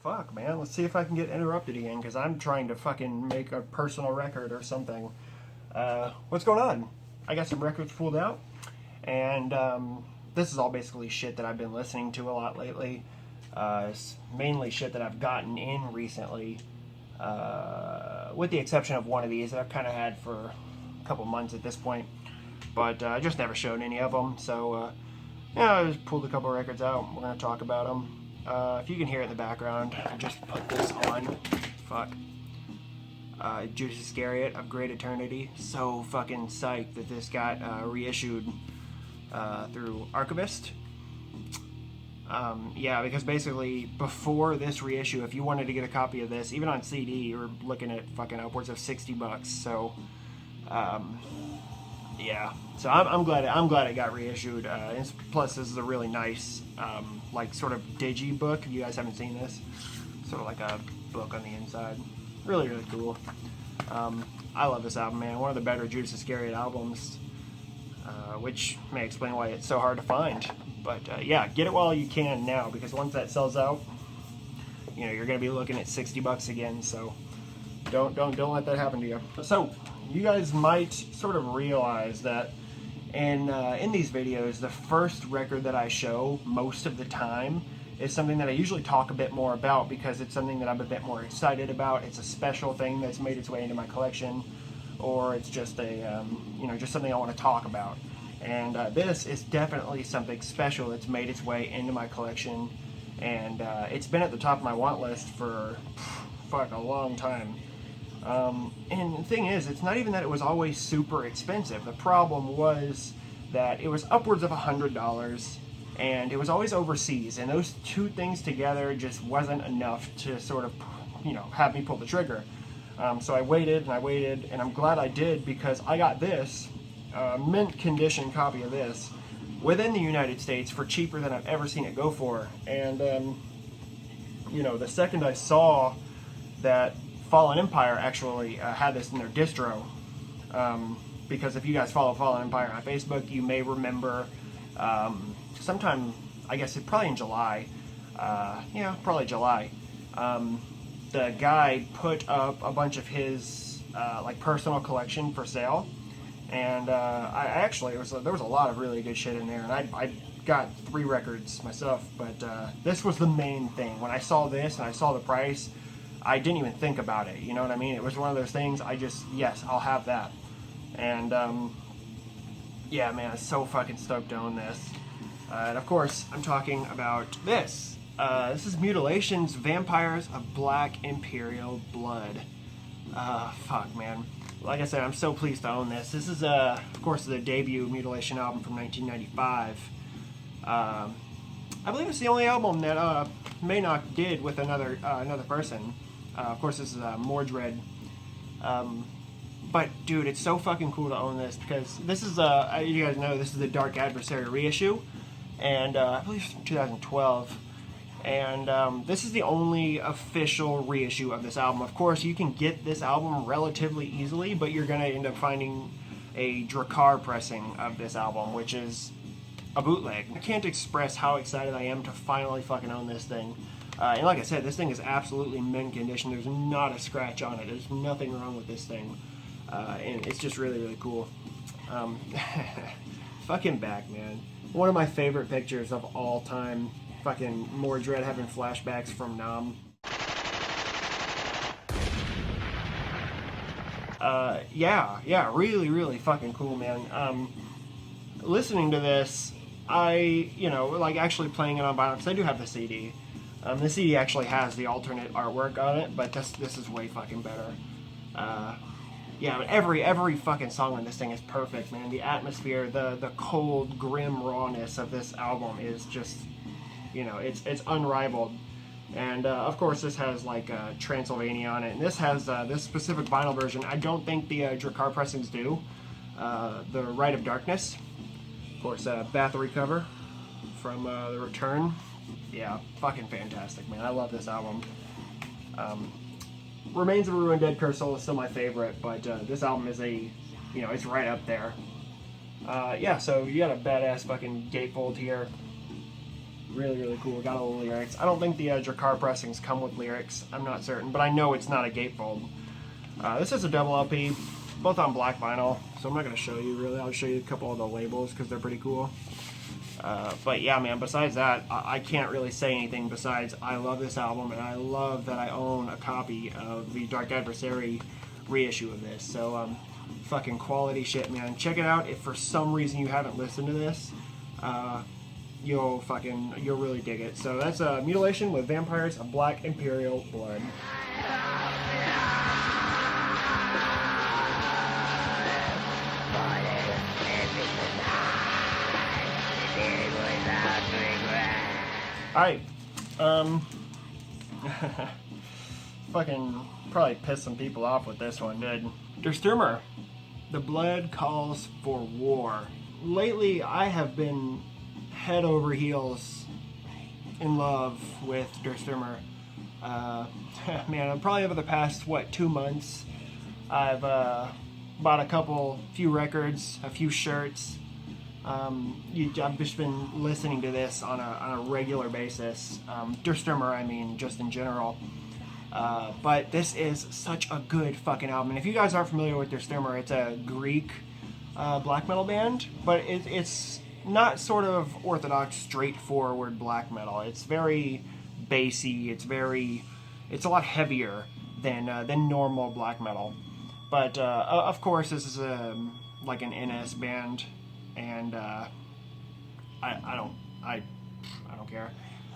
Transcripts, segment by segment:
Fuck, man. Let's see if I can get interrupted again, because I'm trying to fucking make a personal record or something. What's going on? I got some records pulled out, and this is all basically shit that I've been listening to a lot lately. It's mainly shit that I've gotten in recently, with the exception of one of these that I've kind of had for a couple months at this point. But I just never showed any of them, so yeah, I just pulled a couple records out. We're going to talk about them. If you can hear it in the background, I just put this on. Fuck. Judas Iscariot of Great Eternity. So fucking psyched that this got reissued through Archivist. Yeah, because basically before this reissue, if you wanted to get a copy of this, even on CD, you were looking at fucking upwards of $60. So, yeah. So I'm glad it got reissued. Plus, this is a really nice, like sort of digi book. If you guys haven't seen this, sort of like a book on the inside. Really, really cool. I love this album, man. One of the better Judas Iscariot albums, which may explain why it's so hard to find. But yeah, get it while you can now, because once that sells out, you know you're going to be looking at $60 again. So don't let that happen to you. So you guys might sort of realize that in these videos, the first record that I show most of the time is something that I usually talk a bit more about, because it's something that I'm a bit more excited about. It's a special thing that's made its way into my collection, or it's just a just something I want to talk about. And this is definitely something special that's made its way into my collection, and it's been at the top of my want list for a long time. And the thing is, it's not even that it was always super expensive. The problem was that it was upwards of $100, and it was always overseas, and those two things together just wasn't enough to sort of, have me pull the trigger. So I waited, and I'm glad I did, because I got this mint condition copy of this within the United States for cheaper than I've ever seen it go for. And the second I saw that Fallen Empire actually had this in their distro, because if you guys follow Fallen Empire on Facebook, you may remember sometime, I guess probably in July, probably July, the guy put up a bunch of his like personal collection for sale. And there was a lot of really good shit in there, and I got 3 records myself, but this was the main thing. When I saw this and I saw the price, I didn't even think about it, you know what I mean? It was one of those things, yes, I'll have that. And yeah, man, I'm so fucking stoked to own this. And of course, I'm talking about this. This is Mütiilation's Vampires of Black Imperial Blood. Fuck, man. Like I said, I'm so pleased to own this. This is, of course, the debut Mütiilation album from 1995. I believe it's the only album that Maynok did with another person. Of course, this is Mordred. But, dude, it's so fucking cool to own this, because this is, you guys know, this is the Dark Adversary reissue, and I believe it's from 2012. And this is the only official reissue of this album. Of course, you can get this album relatively easily, but you're going to end up finding a Drakkar pressing of this album, which is a bootleg. I can't express how excited I am to finally fucking own this thing. And like I said, this thing is absolutely mint condition. There's not a scratch on it. There's nothing wrong with this thing. And it's just really, really cool. Fucking back, man. One of my favorite pictures of all time. Fucking Mordred having flashbacks from Nam. Yeah, really, really fucking cool, man. Listening to this, actually playing it on vinyl, because I do have the CD. The CD actually has the alternate artwork on it, but this is way fucking better. Yeah, but every fucking song on this thing is perfect, man. The atmosphere, the cold, grim rawness of this album is just, it's unrivaled. And of course, this has like Transylvania on it, and this has this specific vinyl version. I don't think the Drakkar pressings do. The Rite of Darkness, of course, Bathory cover from The Return. Yeah, fucking fantastic, man. I love this album. Remains of a Ruined Dead Curse Soul is still my favorite, but this album is it's right up there. Yeah, so you got a badass fucking gatefold here. Really, really cool. Got all the lyrics. I don't think the Drakkar pressings come with lyrics. I'm not certain, but I know it's not a gatefold. This is a double LP, both on black vinyl, so I'm not going to show you really. I'll show you a couple of the labels because they're pretty cool. But yeah, man, besides that, I can't really say anything besides I love this album, and I love that I own a copy of the Dark Adversary reissue of this. So, fucking quality shit, man. Check it out. If for some reason you haven't listened to this, you'll really dig it. So that's Mütiilation with Vampires of Black Imperial Blood. Alright, fucking probably pissed some people off with this one, dude. Sturmer, The Blood Calls for War. Lately, I have been head over heels in love with Sturmer. Man, I'm probably over the past, 2 months, I've bought a few records, a few shirts. I've just been listening to this on a regular basis. Sturmer, I mean, just in general. But this is such a good fucking album. And if you guys aren't familiar with Sturmer, it's a Greek black metal band, but it's not sort of orthodox, straightforward black metal. It's very bassy. It's a lot heavier than normal black metal. But of course, this is like an NS band. And I don't care.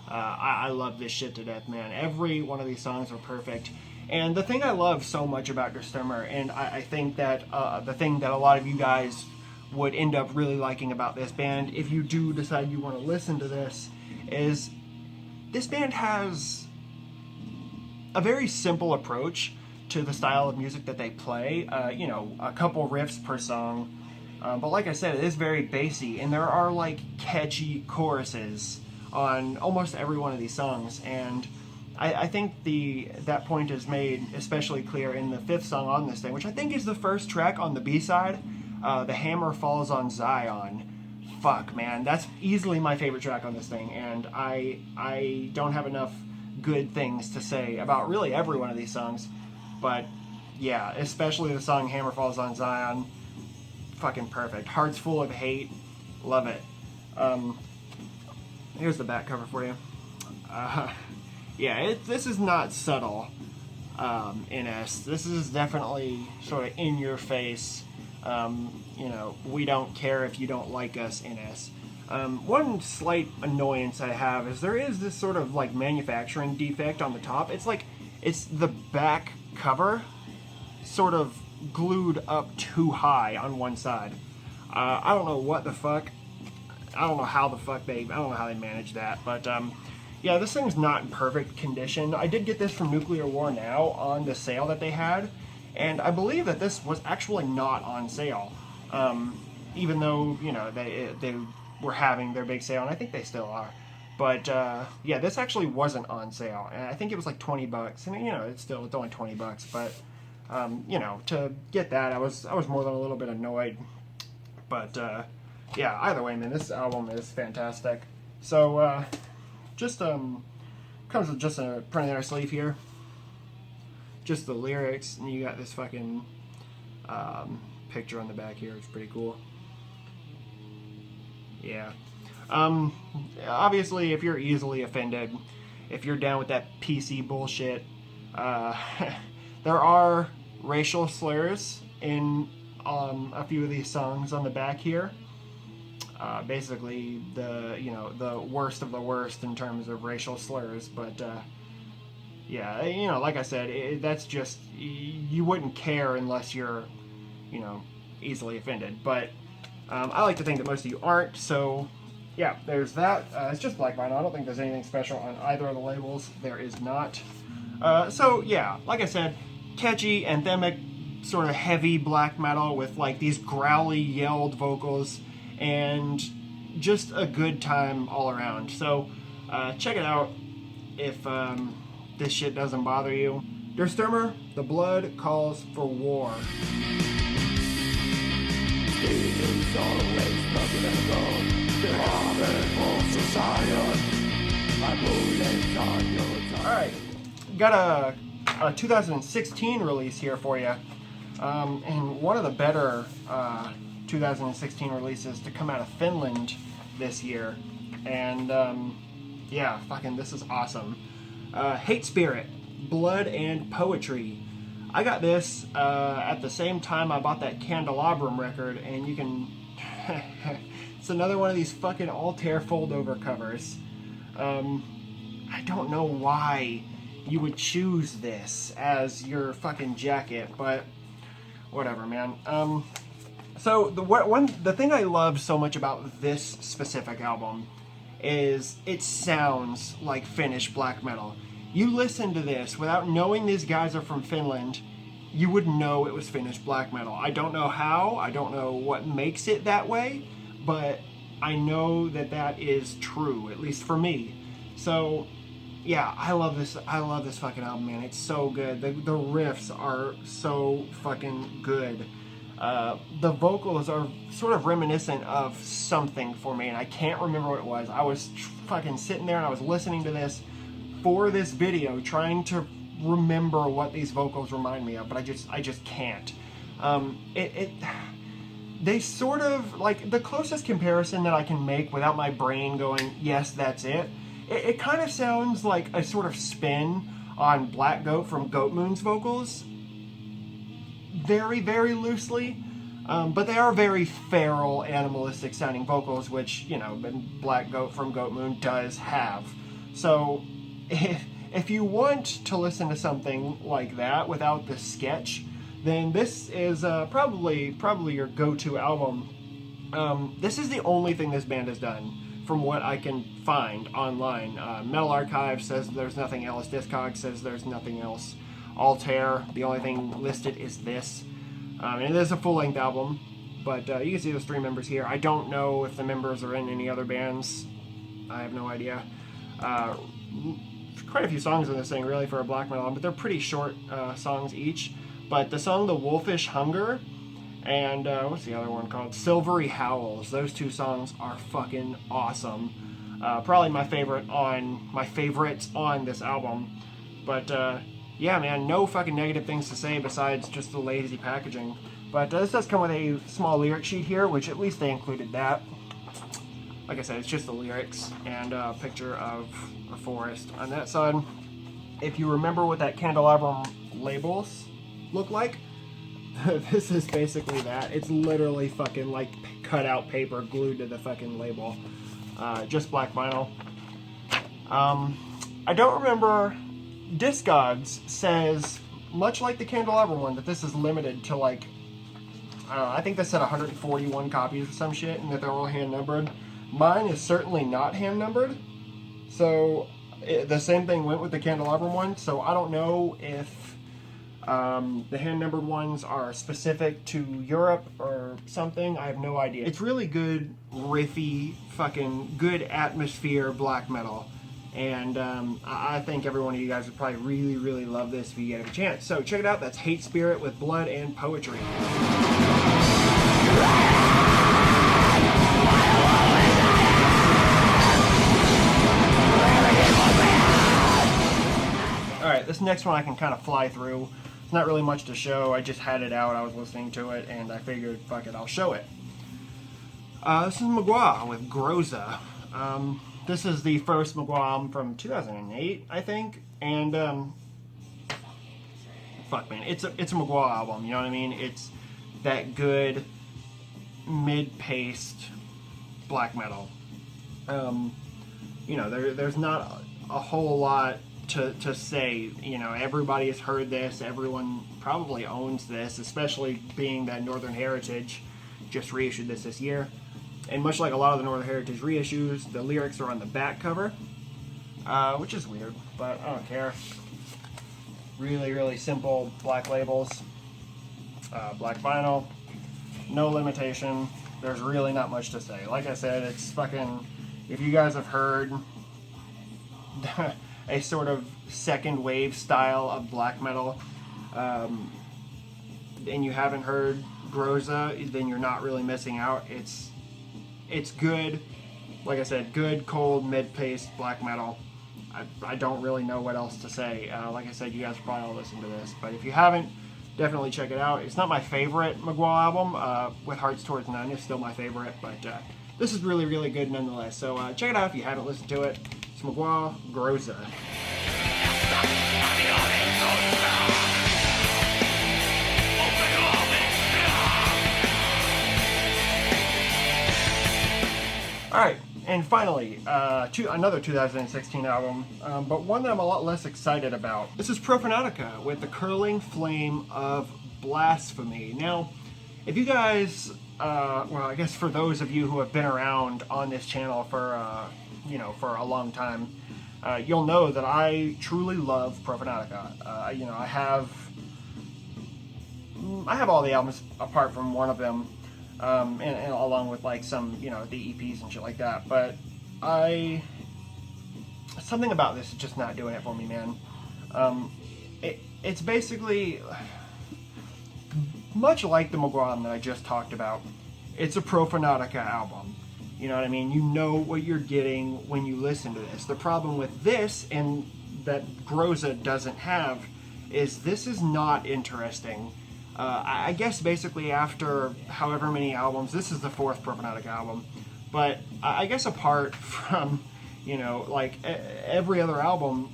I love this shit to death, man. Every one of these songs are perfect. And the thing I love so much about Sturmer, and I think that the thing that a lot of you guys would end up really liking about this band, if you do decide you want to listen to this, is this band has a very simple approach to the style of music that they play. A couple riffs per song. But like I said, it is very bassy, and there are like catchy choruses on almost every one of these songs, and I think that point is made especially clear in the 5th song on this thing, which I think is the first track on the B-side, The Hammer Falls on Zion. Fuck, man, that's easily my favorite track on this thing, and I don't have enough good things to say about really every one of these songs, but yeah, especially the song Hammer Falls on Zion. Fucking perfect. Hearts Full of Hate. Love it. Here's the back cover for you. This is not subtle, NS. This is definitely sort of in your face. We don't care if you don't like us, NS. One slight annoyance I have is there is this sort of like manufacturing defect on the top. It's the back cover sort of glued up too high on one side. I don't know what the fuck. I don't know how they managed that, but yeah, this thing's not in perfect condition. I did get this from Nuclear War Now on the sale that they had, and I believe that this was actually not on sale, even though they were having their big sale, and I think they still are. But yeah, this actually wasn't on sale, and I think it was like $20, and it's only $20, but to get that, I was more than a little bit annoyed. But yeah, either way, man, this album is fantastic. So just comes with just a print on our sleeve here, just the lyrics, and you got this fucking picture on the back here. It's pretty cool. Yeah. Obviously, if you're easily offended, if you're down with that PC bullshit, there are racial slurs in a few of these songs on the back here. Basically, the worst of the worst in terms of racial slurs. But yeah, like I said, that's just, you wouldn't care unless you're, easily offended. But I like to think that most of you aren't. So yeah, there's that. It's just black vinyl. I don't think there's anything special on either of the labels. There is not. So yeah, like I said, catchy, anthemic, sort of heavy black metal with like these growly, yelled vocals, and just a good time all around. So check it out if this shit doesn't bother you. Sturmer, The Blood Calls for War. He is always nothing at all. The harmony of society. Alright, got a 2016 release here for you. And one of the better 2016 releases to come out of Finland this year. And yeah, fucking this is awesome. Hate Spirit, Blood and Poetry. I got this at the same time I bought that Candelabrum record, and you can... it's another one of these fucking Altair fold-over covers. I don't know why you would choose this as your fucking jacket, but whatever, man. So the thing I love so much about this specific album is it sounds like Finnish black metal. You listen to this without knowing these guys are from Finland, you would know it was Finnish black metal. I don't know how, I don't know what makes it that way, but I know that that is true, at least for me. So yeah, I love this fucking album, man. It's so good. The riffs are so fucking good. The vocals are sort of reminiscent of something for me, and I can't remember what it was. I was fucking sitting there and I was listening to this for this video, trying to remember what these vocals remind me of, but I just can't. They sort of, like, the closest comparison that I can make without my brain going, yes, that's it. It kind of sounds like a sort of spin on Black Goat from Goat Moon's vocals. Very, very loosely. But they are very feral, animalistic sounding vocals, which, you know, Black Goat from Goat Moon does have. So, if you want to listen to something like that without the sketch, then this is probably your go-to album. This is the only thing this band has done, from what I can find online. Metal Archive says there's nothing else. Discog says there's nothing else. Altair, the only thing listed is this. And it is a full-length album, but you can see those three members here. I don't know if the members are in any other bands. I have no idea. Quite a few songs in this thing, really, for a black metal album, but they're pretty short songs each. But the song The Wolfish Hunger and what's the other one called? Silvery Howls. Those two songs are fucking awesome. Probably my favorites on this album. But yeah, man, no fucking negative things to say besides just the lazy packaging. But this does come with a small lyric sheet here, which at least they included that. Like I said, it's just the lyrics and a picture of a forest on that side. If you remember what that Candelabrum labels look like, this is basically that. It's literally fucking like cut out paper glued to the fucking label. Just black vinyl. I don't remember. Discogs says, much like the Candelabrum one, that this is limited to like, I don't know, I think they said 141 copies or some shit, and that they're all hand numbered. Mine is certainly not hand numbered, so the same thing went with the Candelabrum one, so I don't know if the hand numbered ones are specific to Europe or something. I have no idea. It's really good, riffy, fucking good atmosphere black metal. And I think every one of you guys would probably really, really love this if you get a chance. So check it out. That's Hate Spirit with Blood and Poetry. Alright, this next one I can kind of fly through. It's not really much to show. I just had it out. I was listening to it, and I figured, fuck it, I'll show it. This is Magua with Groa. This is the first Magua album from 2008, I think, and fuck, man, it's a Magua album. You know what I mean? It's that good mid-paced black metal. You know, there's not a whole lot to say. You know, everybody has heard this. Everyone probably owns this, especially being that Northern Heritage just reissued this year. And much like a lot of the Northern Heritage reissues, the lyrics are on the back cover, which is weird, but I don't care. Really, really simple black labels, black vinyl, no limitation. There's really not much to say. Like I said, it's fucking, if you guys have heard a sort of second wave style of black metal, and you haven't heard Groa, then you're not really missing out. It's good, like I said, good, cold, mid-paced black metal. I don't really know what else to say. Like I said, you guys probably all listen to this, but if you haven't, definitely check it out. It's not my favorite Magua album. With Hearts Towards None is still my favorite, but this is really, really good nonetheless. So check it out if you haven't listened to it. It's Magua, Groa. Alright, and finally, another 2016 album, but one that I'm a lot less excited about. This is Prootica with The Curling Flame of Blasphemy. Now, if you guys, well, I guess for those of you who have been around on this channel for, for a long time, you'll know that I truly love Prootica. I have all the albums apart from one of them. And along with like some, the EPs and shit like that, but something about this is just not doing it for me, man. It's basically much like the Magua album that I just talked about. It's a Prootica album. You know what I mean? You know what you're getting when you listen to this. The problem with this, and that Groa doesn't have, is this is not interesting. I guess basically after however many albums, this is the 4th Prootica album, but I guess apart from, like every other album,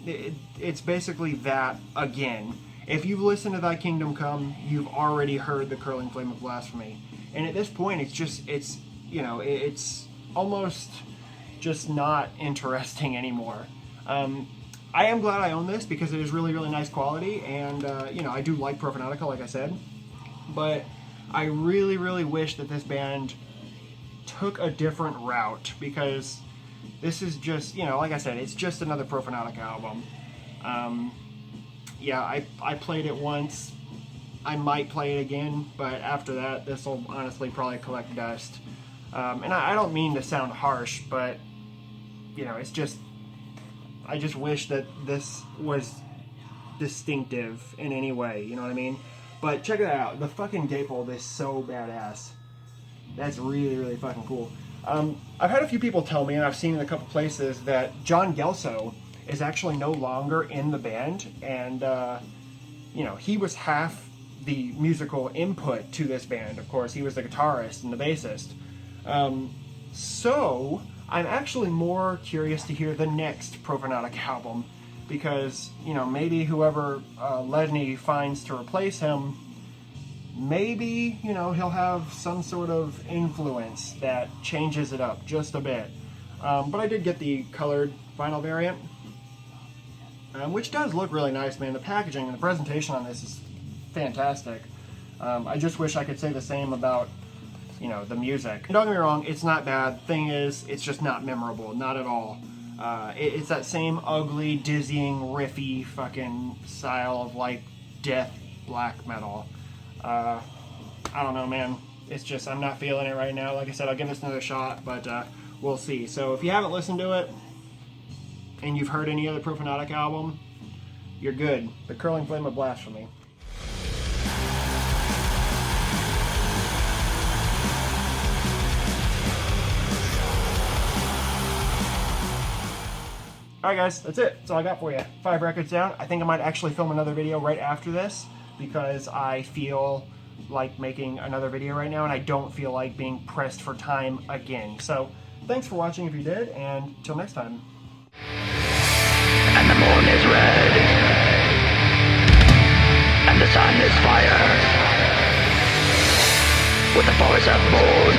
it's basically that again. If you've listened to Thy Kingdom Come, you've already heard The Curling Flame of Blasphemy, and at this point it's almost just not interesting anymore. I am glad I own this because it is really, really nice quality, and I do like Prootica, like I said, but I really, really wish that this band took a different route, because this is just, like I said, it's just another Prootica album. Yeah, I played it once. I might play it again, but after that, this will honestly probably collect dust. And I don't mean to sound harsh, but, it's just, I just wish that this was distinctive in any way, you know what I mean? But check it out, the fucking gatefold is so badass. That's really, really fucking cool. I've had a few people tell me, and I've seen in a couple places, that John Gelso is actually no longer in the band, and, he was half the musical input to this band. Of course, he was the guitarist and the bassist. So I'm actually more curious to hear the next Prootica album, because, maybe whoever Ledney finds to replace him, maybe, he'll have some sort of influence that changes it up just a bit. But I did get the colored vinyl variant, which does look really nice, man. The packaging and the presentation on this is fantastic. I just wish I could say the same about the music. Don't get me wrong, it's not bad. Thing is, it's just not memorable, not at all. It's that same ugly, dizzying, riffy fucking style of like death black metal. I don't know, man. It's just, I'm not feeling it right now. Like I said, I'll give this another shot, but we'll see. So if you haven't listened to it, and you've heard any other Prootica album, you're good. The Curling Flame of Blasphemy. Alright guys, that's it. That's all I got for you. 5 records down. I think I might actually film another video right after this, because I feel like making another video right now, and I don't feel like being pressed for time again. So, thanks for watching if you did, and till next time. And the moon is red, and the sun is fire, with the force of moon.